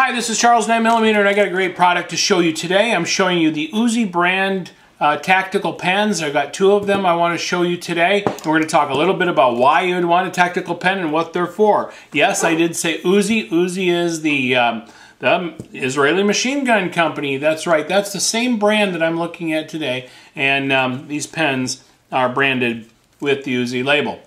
Hi, this is Charles 9mm, and I got a great product to show you today. I'm showing you the UZI brand tactical pens. I've got two of them I want to show you today. And we're going to talk a little bit about why you would want a tactical pen and what they're for. Yes, I did say UZI. UZI is the Israeli machine gun company. That's right. That's the same brand that I'm looking at today. And these pens are branded with the UZI label.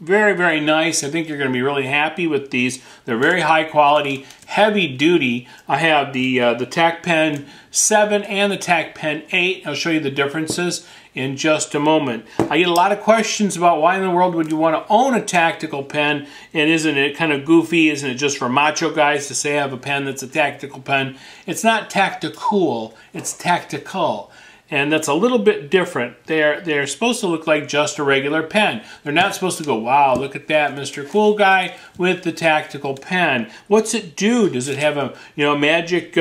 Very, very nice. I think you're going to be really happy with these. They're very high quality, heavy duty. I have the Tac Pen 7 and the Tac Pen 8. I'll show you the differences in just a moment. I get a lot of questions about why in the world would you want to own a tactical pen, and isn't it kind of goofy? Isn't it just for macho guys to say I have a pen that's a tactical pen? It's not tactical, it's tactical. And that's a little bit different. They're supposed to look like just a regular pen. They're not supposed to go, wow, look at that, Mr. Cool Guy with the tactical pen. What's it do? Does it have a magic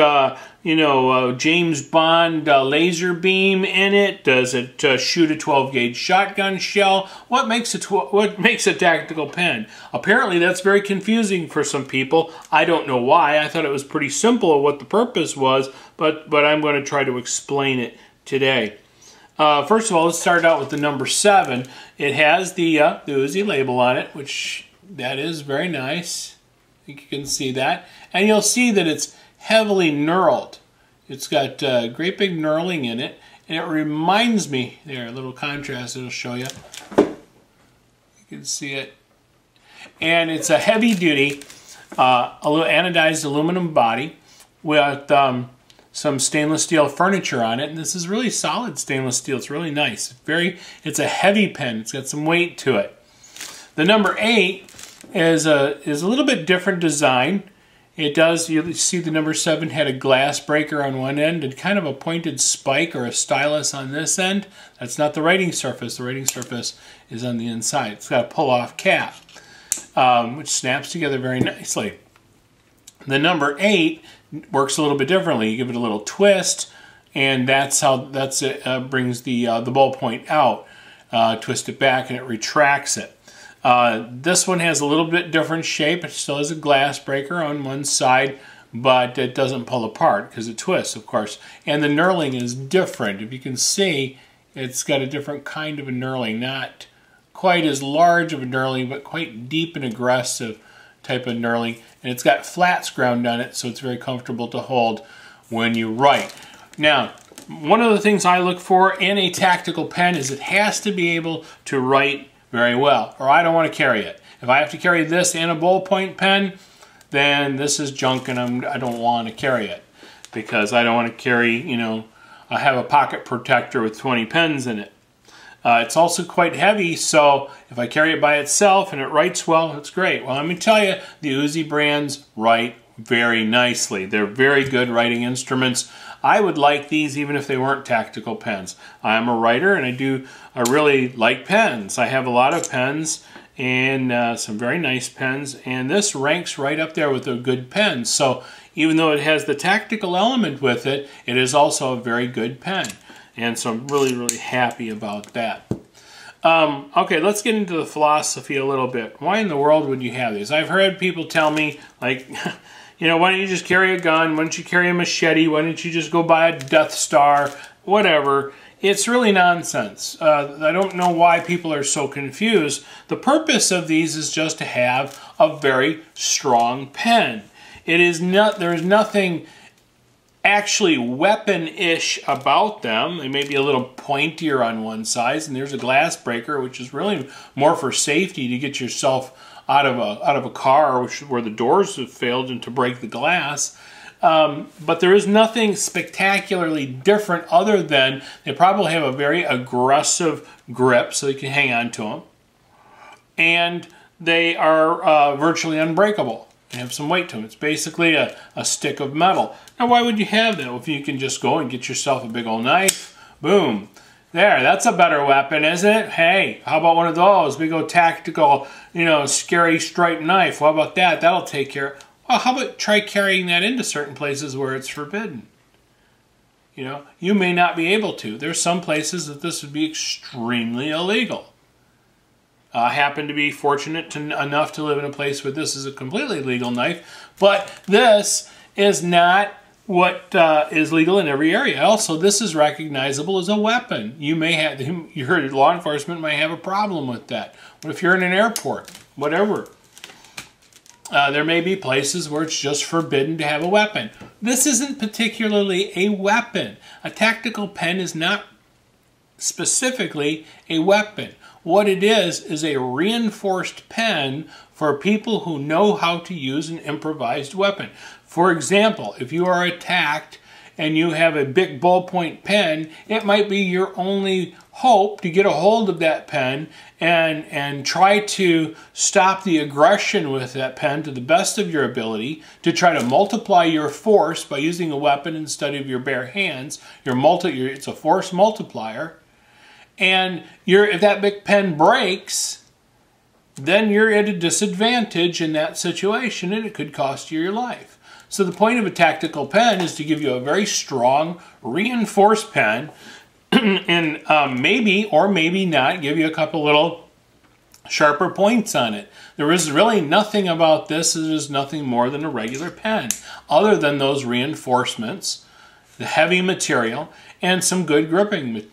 James Bond laser beam in it? Does it shoot a 12-gauge shotgun shell? What makes a tactical pen? Apparently that's very confusing for some people. I don't know why. I thought it was pretty simple of what the purpose was, but I'm going to try to explain it today. First of all, let's start out with the number 7. It has the UZI label on it, which that is very nice. I think you can see that. And you'll see that it's heavily knurled. It's got great big knurling in it. And it reminds me, there, a little contrast it'll show you. You can see it. And it's a heavy duty, anodized aluminum body with some stainless steel furniture on it, and this is really solid stainless steel. It's really nice. It's a heavy pen. It's got some weight to it. The number 8 is a little bit different design. It does, you see the number 7 had a glass breaker on one end and kind of a pointed spike or a stylus on this end. That's not the writing surface. The writing surface is on the inside. It's got a pull-off cap, which snaps together very nicely. The number 8 works a little bit differently. You give it a little twist, and brings the ballpoint out. Twist it back, and it retracts it. This one has a little bit different shape. It still has a glass breaker on one side, but it doesn't pull apart because it twists, of course. And the knurling is different. If you can see, it's got a different kind of a knurling. Not quite as large of a knurling, but quite deep and aggressive type of knurling, and it's got flats ground on it, so it's very comfortable to hold when you write. Now, one of the things I look for in a tactical pen is it has to be able to write very well, or I don't want to carry it. If I have to carry this and a ballpoint pen, then this is junk, and I don't want to carry it, because I don't want to carry, I have a pocket protector with 20 pens in it. It's also quite heavy, so if I carry it by itself and it writes well, it's great. Well, let me tell you, the UZI brands write very nicely. They're very good writing instruments. I would like these even if they weren't tactical pens. I'm a writer, and I really like pens. I have a lot of pens and some very nice pens, and this ranks right up there with a good pen. So even though it has the tactical element with it, it is also a very good pen. And so I'm really, really happy about that. Okay, let's get into the philosophy a little bit. Why in the world would you have these? I've heard people tell me, like, why don't you just carry a gun? Why don't you carry a machete? Why don't you just go buy a Death Star? Whatever. It's really nonsense. I don't know why people are so confused. The purpose of these is just to have a very strong pen. There's nothing actually weapon-ish about them. They may be a little pointier on one side, and there's a glass breaker, which is really more for safety to get yourself out of a car where the doors have failed and to break the glass. But there is nothing spectacularly different other than they probably have a very aggressive grip so you can hang on to them, and they are virtually unbreakable. They have some weight to them. It's basically a stick of metal. Now, why would you have that? Well, if you can just go and get yourself a big old knife, boom. There, that's a better weapon, isn't it? Hey, how about one of those? Big old tactical, scary striped knife. What about that? That'll take care of. Well, how about try carrying that into certain places where it's forbidden? You may not be able to. There's some places that this would be extremely illegal. I happen to be fortunate enough to live in a place where this is a completely legal knife, but this is not what is legal in every area. Also, this is recognizable as a weapon. You heard law enforcement may have a problem with that. What if you're in an airport? Whatever. There may be places where it's just forbidden to have a weapon. This isn't particularly a weapon. A tactical pen is not specifically a weapon. What it is a reinforced pen for people who know how to use an improvised weapon. For example, if you are attacked and you have a big ballpoint pen, it might be your only hope to get a hold of that pen and try to stop the aggression with that pen to the best of your ability, to try to multiply your force by using a weapon instead of your bare hands. It's a force multiplier. And if that big pen breaks, then you're at a disadvantage in that situation, and it could cost you your life. So the point of a tactical pen is to give you a very strong, reinforced pen, and maybe or maybe not give you a couple little sharper points on it. There is really nothing about this. It is nothing more than a regular pen, other than those reinforcements, the heavy material, and some good gripping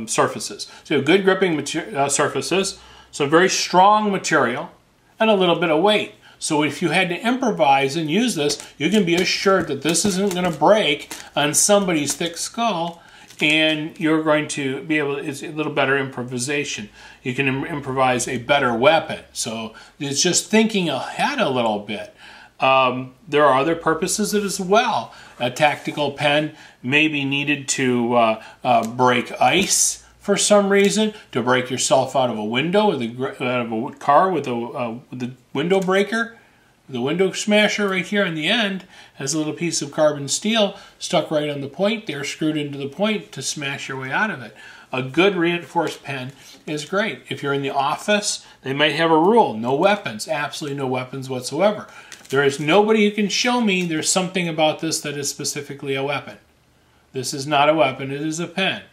surfaces. So good gripping surfaces, some very strong material, and a little bit of weight. So if you had to improvise and use this, you can be assured that this isn't going to break on somebody's thick skull, and you're going to be able to, it's a little better improvisation. You can improvise a better weapon. So it's just thinking ahead a little bit. There are other purposes as well. A tactical pen may be needed to break ice for some reason, to break yourself out of a window, out of a car with the window breaker. The window smasher right here on the end has a little piece of carbon steel stuck right on the point there, screwed into the point to smash your way out of it. A good reinforced pen is great. If you're in the office, they might have a rule: no weapons, absolutely no weapons whatsoever. There is nobody who can show me there's something about this that is specifically a weapon. This is not a weapon, it is a pen.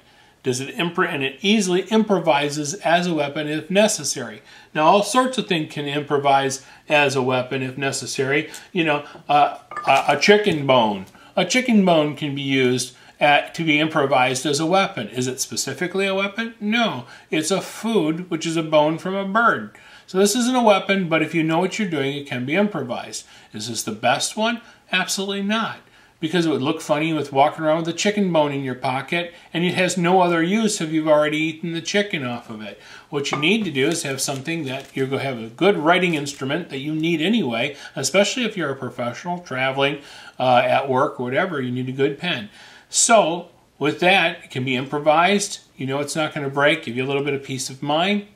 And it easily improvises as a weapon if necessary. Now, all sorts of things can improvise as a weapon if necessary. You know, a chicken bone. A chicken bone can be used to be improvised as a weapon. Is it specifically a weapon? No. It's a food, which is a bone from a bird. So this isn't a weapon, but if you know what you're doing, it can be improvised. Is this the best one? Absolutely not. Because it would look funny with walking around with a chicken bone in your pocket, and it has no other use if you've already eaten the chicken off of it. What you need to do is have something that you're going to have a good writing instrument that you need anyway, especially if you're a professional traveling at work or whatever. You need a good pen. So with that, it can be improvised. You know it's not going to break. Give you a little bit of peace of mind.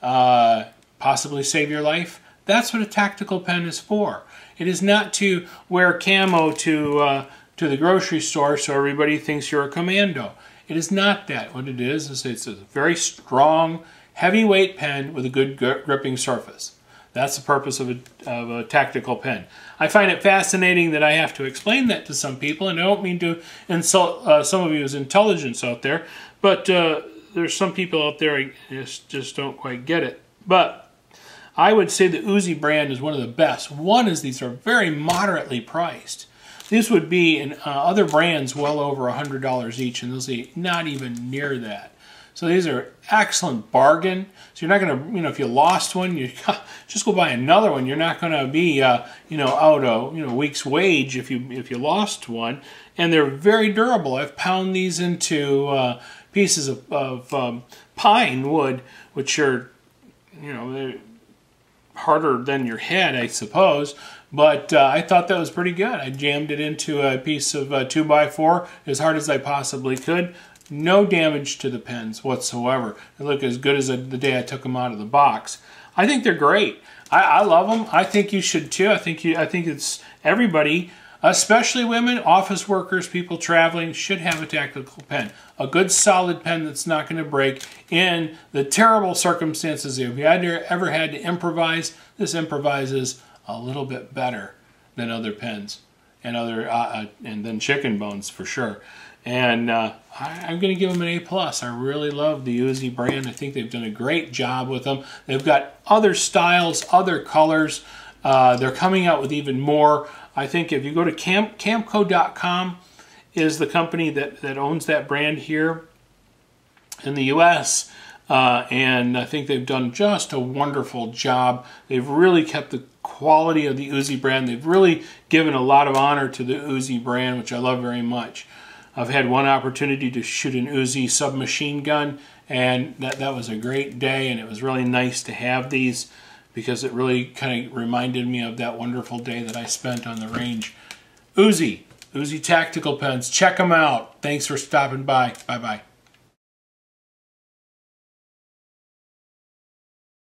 Possibly save your life. That's what a tactical pen is for. It is not to wear camo to the grocery store so everybody thinks you're a commando. It is not that. What it is it's a very strong, heavyweight pen with a good gripping surface. That's the purpose of a tactical pen. I find it fascinating that I have to explain that to some people, and I don't mean to insult some of you as intelligence out there, but there's some people out there I just don't quite get it. But I would say the UZI brand is one of the best. One is these are very moderately priced. These would be in other brands well over $100 each, and those are not even near that. So these are excellent bargain. So you're not going to, you know, if you lost one, you just go buy another one. You're not going to be, you know, out a week's wage if you lost one. And they're very durable. I've pounded these into pieces of pine wood, which are, you know, they're harder than your head, I suppose, but I thought that was pretty good. I jammed it into a piece of 2x4 as hard as I possibly could. No damage to the pens whatsoever. They look as good as the day I took them out of the box. I think they're great. I love them. I think you should too. I think it's everybody, especially women, office workers, people traveling, should have a tactical pen. A good solid pen that's not going to break in the terrible circumstances. If you ever had to improvise, this improvises a little bit better than other pens and and then chicken bones for sure. And I'm going to give them an A+. I really love the UZI brand. I think they've done a great job with them. They've got other styles, other colors. They're coming out with even more. I think if you go to Camco.com is the company that owns that brand here in the U.S., and I think they've done just a wonderful job. They've really kept the quality of the UZI brand. They've really given a lot of honor to the UZI brand, which I love very much. I've had one opportunity to shoot an UZI submachine gun, and that was a great day, and it was really nice to have these because it really kind of reminded me of that wonderful day that I spent on the range. UZI Tactical Pens, check them out. Thanks for stopping by. Bye-bye.